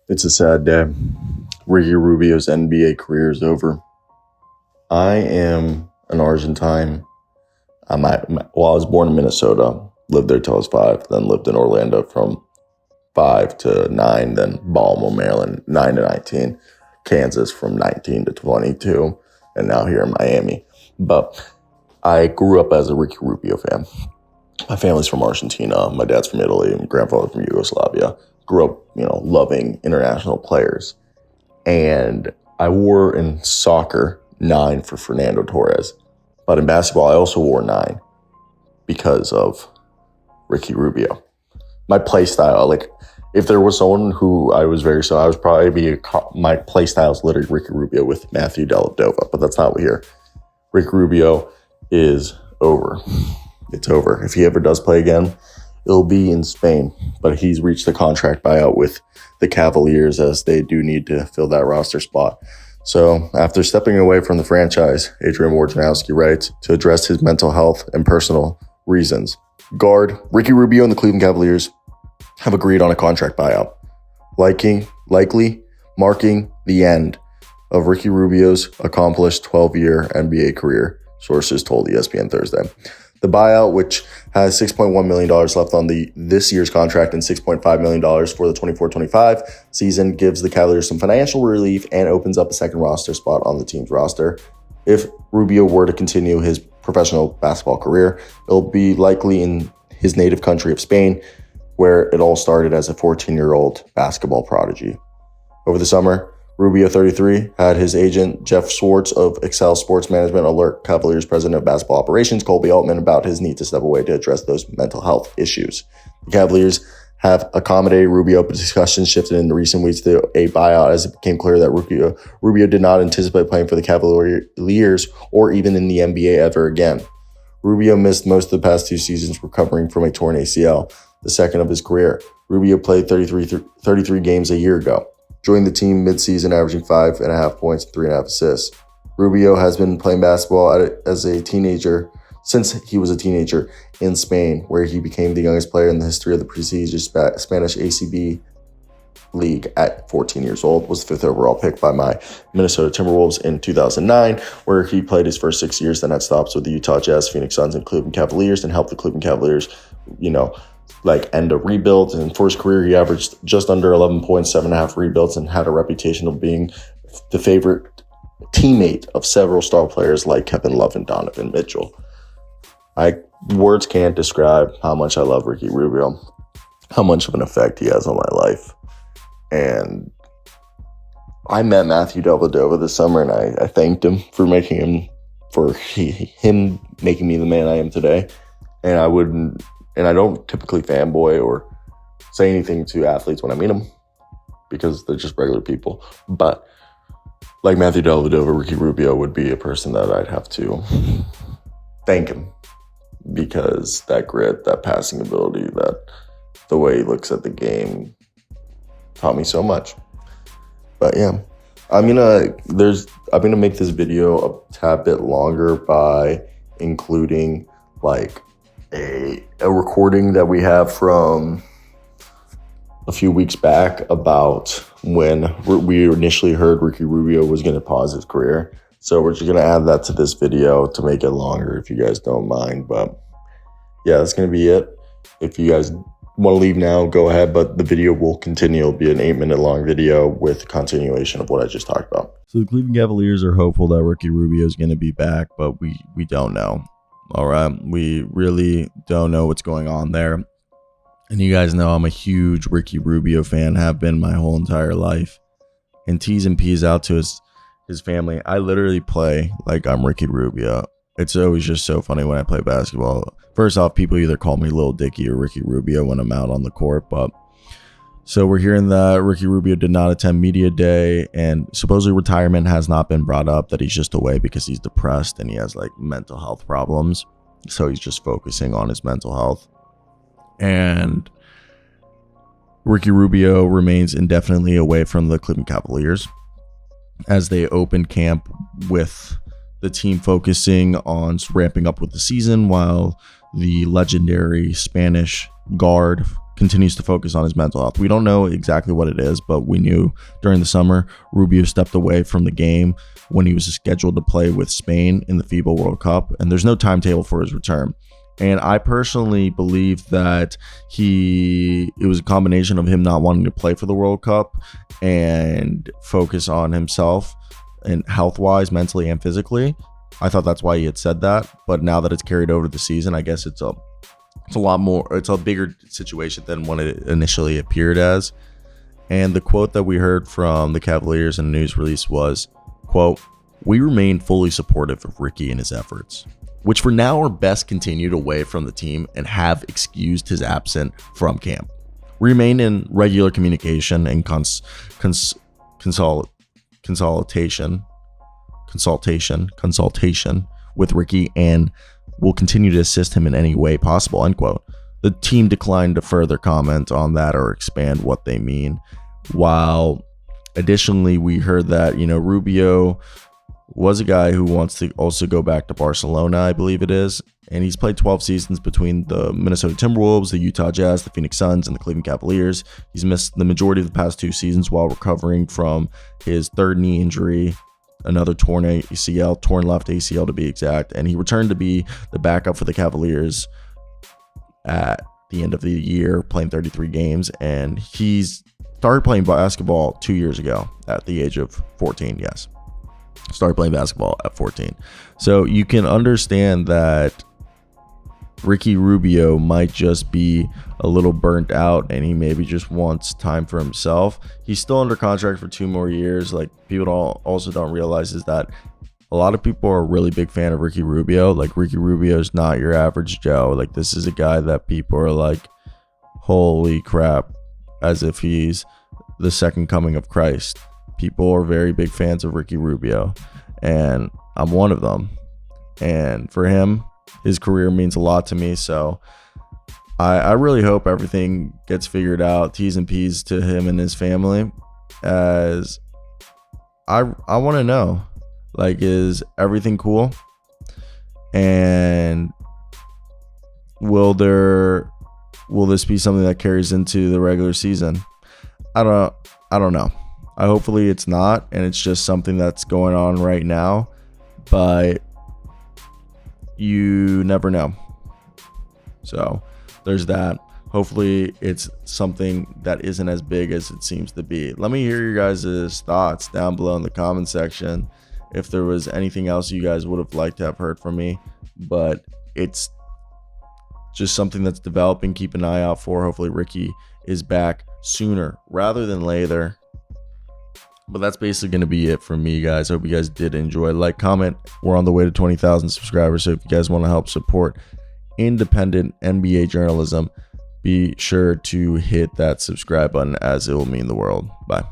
It's a sad day. Ricky Rubio's NBA career is over. I am an Argentine. I was born in Minnesota, lived there till I was 5, then lived in Orlando from 5 to 9, then Baltimore, Maryland, 9 to 19, Kansas from 19 to 22, and now here in Miami. But I grew up as a Ricky Rubio fan. My family's from Argentina. My dad's from Italy. My grandfather's from Yugoslavia. Grew up, loving international players. And I wore in soccer 9 for Fernando Torres. But in basketball, I also wore 9 because of Ricky Rubio. My play style, if there was someone who I was I was probably my play style is literally Ricky Rubio with Matthew Dellavedova. But that's not what we hear. Ricky Rubio is over. It's over. If he ever does play again, it'll be in Spain. But he's reached the contract buyout with the Cavaliers, as they do need to fill that roster spot. So after stepping away from the franchise, Adrian Wojnarowski writes, to address his mental health and personal reasons. Guard Ricky Rubio and the Cleveland Cavaliers have agreed on a contract buyout, likely marking the end of Ricky Rubio's accomplished 12-year NBA career, sources told ESPN Thursday. The buyout, which has $6.1 million left on this year's contract and $6.5 million for the 24-25 season, gives the Cavaliers some financial relief and opens up a second roster spot on the team's roster. If Rubio were to continue his professional basketball career, it'll be likely in his native country of Spain, where it all started as a 14-year-old basketball prodigy. Over the summer, Rubio, 33, had his agent, Jeff Schwartz of Excel Sports Management, alert Cavaliers president of basketball operations, Colby Altman, about his need to step away to address those mental health issues. The Cavaliers have accommodated Rubio, but discussions shifted in the recent weeks to a buyout as it became clear that Rubio did not anticipate playing for the Cavaliers or even in the NBA ever again. Rubio missed most of the past 2 seasons recovering from a torn ACL, the second of his career. Rubio played 33 games a year ago. Joined the team mid-season, averaging 5.5 points and 3.5 assists. Rubio has been playing basketball since he was a teenager in Spain, where he became the youngest player in the history of the prestigious Spanish ACB League at 14 years old, was the 5th overall pick by my Minnesota Timberwolves in 2009, where he played his first 6 years, then had stops with the Utah Jazz, Phoenix Suns, and Cleveland Cavaliers, and helped the Cleveland Cavaliers, end a rebuild. And for his career, he averaged just under 11 points, 7.5 rebuilds, and had a reputation of being the favorite teammate of several star players like Kevin Love and Donovan Mitchell. Words can't describe how much I love Ricky Rubio, how much of an effect he has on my life. And I met Matthew Dellavedova this summer, and I thanked him for making me the man I am today. And I don't typically fanboy or say anything to athletes when I meet them, because they're just regular people. But like Matthew Dellavedova, Ricky Rubio would be a person that I'd have to thank him, because that grit, that passing ability, that the way he looks at the game taught me so much. But yeah, I'm gonna make this video a tad bit longer by including a recording that we have from a few weeks back about when we initially heard Ricky Rubio was going to pause his career. So we're just going to add that to this video to make it longer, if you guys don't mind. But yeah, that's going to be it. If you guys want to leave now, go ahead, but the video will continue. It'll be an 8-minute long video with continuation of what I just talked about. So the Cleveland Cavaliers are hopeful that Ricky Rubio is going to be back, but we don't know. All right, we really don't know what's going on there. And you guys know I'm a huge Ricky Rubio fan, have been my whole entire life. And T's and P's out to his family. I literally play like I'm Ricky Rubio. It's always just so funny when I play basketball. First off, people either call me Lil Dicky or Ricky Rubio when I'm out on the court. But so we're hearing that Ricky Rubio did not attend media day, and supposedly retirement has not been brought up, that he's just away because he's depressed and he has mental health problems. So he's just focusing on his mental health. And Ricky Rubio remains indefinitely away from the Cleveland Cavaliers as they open camp, with the team focusing on ramping up with the season, while the legendary Spanish guard continues to focus on his mental health. We don't know exactly what it is, but we knew during the summer, Rubio stepped away from the game when he was scheduled to play with Spain in the FIBA World Cup, and there's no timetable for his return. And I personally believe that it was a combination of him not wanting to play for the World Cup and focus on himself and health-wise, mentally and physically. I thought that's why he had said that, but now that it's carried over to the season, I guess it's a lot more, it's a bigger situation than when it initially appeared as. And the quote that we heard from the Cavaliers in a news release was, quote, "We remain fully supportive of Ricky and his efforts, which for now are best continued away from the team and have excused his absence from camp. We remain in regular communication and consultation with Ricky and will continue to assist him in any way possible," end quote. The team declined to further comment on that or expand what they mean. While additionally, we heard that, Rubio was a guy who wants to also go back to Barcelona, I believe it is. And he's played 12 seasons between the Minnesota Timberwolves, the Utah Jazz, the Phoenix Suns, and the Cleveland Cavaliers. He's missed the majority of the past 2 seasons while recovering from his third knee injury, another torn left ACL to be exact. And he returned to be the backup for the Cavaliers at the end of the year, playing 33 games. And he's started playing basketball 2 years ago at the age of 14, yes. Started playing basketball at 14. So you can understand that Ricky Rubio might just be a little burnt out and he maybe just wants time for himself. He's still under contract for 2 more years. Like, people also don't realize is that a lot of people are a really big fan of Ricky Rubio. Like, Ricky Rubio is not your average Joe. Like, this is a guy that people are like, holy crap, as if he's the second coming of Christ. People are very big fans of Ricky Rubio, and I'm one of them. And for him, his career means a lot to me. So I really hope everything gets figured out, T's and P's to him and his family, as I want to know, like, is everything cool? And will this be something that carries into the regular season? I don't know. Hopefully it's not, and it's just something that's going on right now, but you never know. So there's that. Hopefully it's something that isn't as big as it seems to be. Let me hear your guys' thoughts down below in the comment section if there was anything else you guys would have liked to have heard from me, but it's just something that's developing. Keep an eye out for. Hopefully Ricky is back sooner rather than later. But that's basically going to be it from me, guys. Hope you guys did enjoy. Like, comment. We're on the way to 20,000 subscribers. So if you guys want to help support independent NBA journalism, be sure to hit that subscribe button, as it will mean the world. Bye.